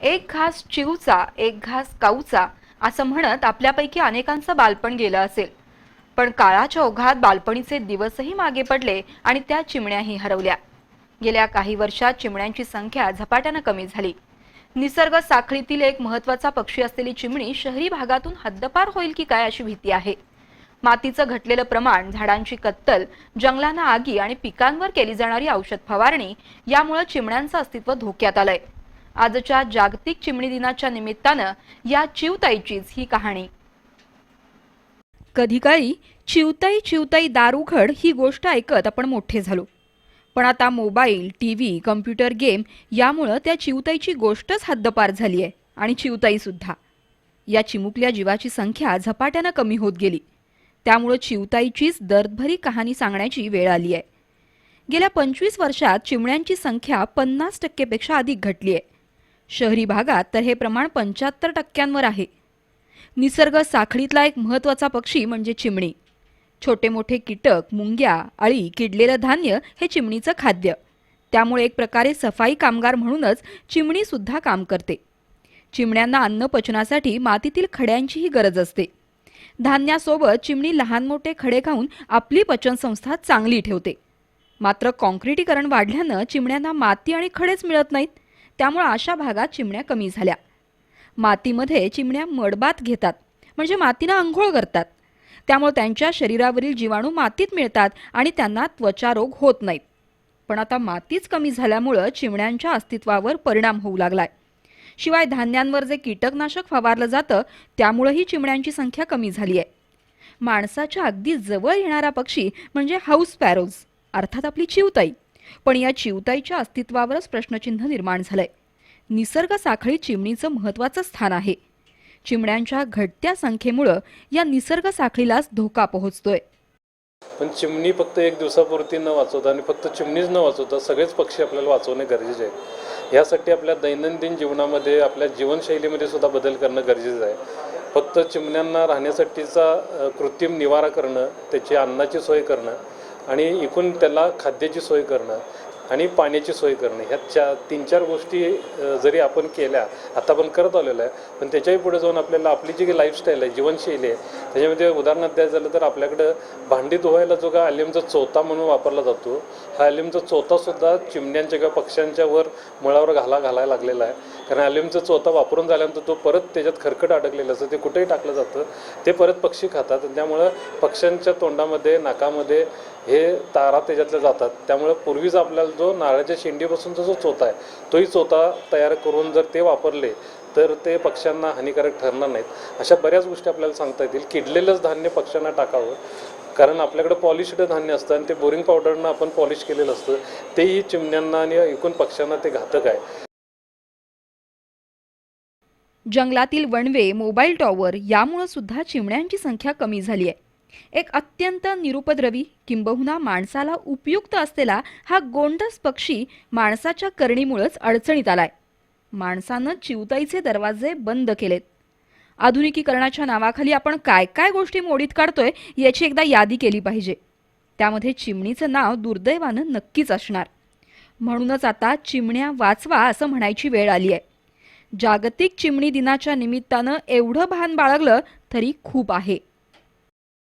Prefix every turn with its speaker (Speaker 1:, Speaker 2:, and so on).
Speaker 1: एक घास चिवचा एक घास काऊचा असं म्हणत आपल्यापैकी अनेकांचं बालपण गेलं असेल. पण काळाच्या ओघात बालपणीचे दिवसही मागे पडले आणि त्या चिमण्याही हरवल्या. गेल्या काही वर्षात चिमण्यांची संख्या झपाट्यानं कमी झाली. निसर्ग साखळीतील एक महत्त्वाचा पक्षी असलेली चिमणी शहरी भागातून हद्दपार होईल की काय अशी भीती आहे. मातीचं घटलेलं प्रमाण, झाडांची कत्तल, जंगलांना आगी आणि पिकांवर केली जाणारी औषध फवारणी यामुळे चिमण्यांचं अस्तित्व धोक्यात आलंय. आजच्या जागतिक चिमणी दिनाच्या निमित्तानं या चिवताईचीच ही कहाणी. कधी काळी चिवताई चिवताई दार उघड ही गोष्ट ऐकत आपण मोठे झालो. पण आता मोबाईल, टीव्ही, कम्प्युटर गेम यामुळं त्या चिवताईची गोष्टच हद्दपार झाली आहे आणि चिवताई सुद्धा. या चिमुकल्या जीवाची संख्या झपाट्यानं कमी होत गेली. त्यामुळं चिवताईचीच दर्दभरी कहाणी सांगण्याची वेळ आली आहे. गेल्या 25 वर्षात चिमण्यांची संख्या 50% पेक्षा अधिक घटली आहे. शहरी भागात तर हे प्रमाण 75% आहे. निसर्ग साखळीतला एक महत्त्वाचा पक्षी म्हणजे चिमणी. छोटे मोठे कीटक, मुंग्या, अळी, किडलेलं धान्य हे चिमणीचं खाद्य. त्यामुळे एक प्रकारे सफाई कामगार म्हणूनच चिमणी सुद्धा काम करते. चिमण्यांना अन्न पचनासाठी मातीतील खड्यांचीही गरज असते. धान्यासोबत चिमणी लहान मोठे खडे खाऊन आपली पचनसंस्था चांगली ठेवते. मात्र काँक्रिटीकरण वाढल्यानं चिमण्यांना माती आणि खडेच मिळत नाहीत. त्यामुळे अशा भागात चिमण्या कमी झाल्या. मातीमध्ये चिमण्या मडबात घेतात, म्हणजे मातीनं अंघोळ करतात. त्यामुळे त्यांच्या शरीरावरील जीवाणू मातीत मिळतात आणि त्यांना त्वचा रोग होत नाहीत. पण आता मातीच कमी झाल्यामुळं चिमण्यांच्या अस्तित्वावर परिणाम होऊ लागलाय. शिवाय धान्यांवर जे कीटकनाशक फवारलं जातं त्यामुळेही चिमण्यांची संख्या कमी झाली आहे. माणसाच्या अगदी जवळ येणारा पक्षी म्हणजे हाऊस स्पॅरोज, अर्थात आपली चिवताई. पण या चिवताईच्या अस्तित्वावरच प्रश्नचिन्ह निर्माण झालंय. निसर्ग साखळीत चिमणीचं महत्त्वाचं स्थान आहे. चिमण्यांच्या घटत्या संख्येमुळे या निसर्ग साखळीलाच धोका पोहोचतोय.
Speaker 2: पण चिमणी फक्त एक दिवसापुरती न वाचवता आणि फक्त चिमणीच न वाचवता सगळेच पक्षी आपल्याला वाचवणे गरजेचे आहे. यासाठी आपल्या दैनंदिन जीवनामध्ये, आपल्या जीवनशैलीमध्ये सुद्धा बदल करणं गरजेचं आहे. फक्त चिमण्यांना राहण्यासाठीचा कृत्रिम निवारा करणं, त्याची अन्नाची सोय करणं आणि एकूण त्याला खाद्याची सोय करणं आणि पाण्याची सोय करणं, ह्या 3-4 गोष्टी जरी आपण केल्या, आता आपण करत आलेलो आहे. पण त्याच्याही पुढे जाऊन आपल्याला आपली जी लाईफस्टाईल आहे, जीवनशैली आहे, त्याच्यामध्ये उदाहरणार्थ द्यायचं झालं तर आपल्याकडं भांडी धुवायला जो का ॲल्युमिनचा चोथा म्हणून वापरला जातो, हा ॲल्युमिनचा चोथासुद्धा चिमण्यांच्या किंवा पक्ष्यांच्या मुळावर घालायला लागलेला आहे. कारण ॲल्युमिनचा चोथा वापरून झाल्यानंतर तो परत त्याच्यात खरकट अडकलेलं असतं, ते कुठेही टाकलं जातं, ते परत पक्षी खातात. त्यामुळं पक्ष्यांच्या तोंडामध्ये, नाकामध्ये हे तारा त्याच्यातल्या जातात. त्यामुळे पूर्वीच आपल्याला जो नारळाच्या शेंडीपासूनचा जो चोथा आहे, तोही चोथा तयार करून जर ते वापरले तर ते पक्ष्यांना हानिकारक ठरणार नाहीत. अशा बऱ्याच गोष्टी आपल्याला सांगता येतील. किडलेलंच धान्य पक्ष्यांना टाकावं, कारण आपल्याकडे पॉलिश्ड धान्य असतं आणि ते बोरिंग पावडरनं आपण पॉलिश केलेलं असतं, तेही चिमण्यांना आणि एकूण पक्ष्यांना ते घातक आहे.
Speaker 1: जंगलातील वणवे, मोबाईल टॉवर यामुळे सुद्धा चिमण्यांची संख्या कमी झाली आहे. एक अत्यंत निरुपद्रवी किंबहुना माणसाला उपयुक्त असलेला हा गोंडस पक्षी माणसाच्या करणीमुळेच अडचणीत आलाय. माणसानं चिवताईचे दरवाजे बंद केलेत. आधुनिकीकरणाच्या नावाखाली आपण काय काय गोष्टी मोडीत काढतोय याची एकदा यादी केली पाहिजे. त्यामध्ये चिमणीचं नाव दुर्दैवानं नक्कीच असणार. म्हणूनच आता चिमण्या वाचवा असं म्हणायची वेळ आली आहे. जागतिक चिमणी दिनाच्या निमित्तानं एवढं भान बाळगलं तरी खूप आहे.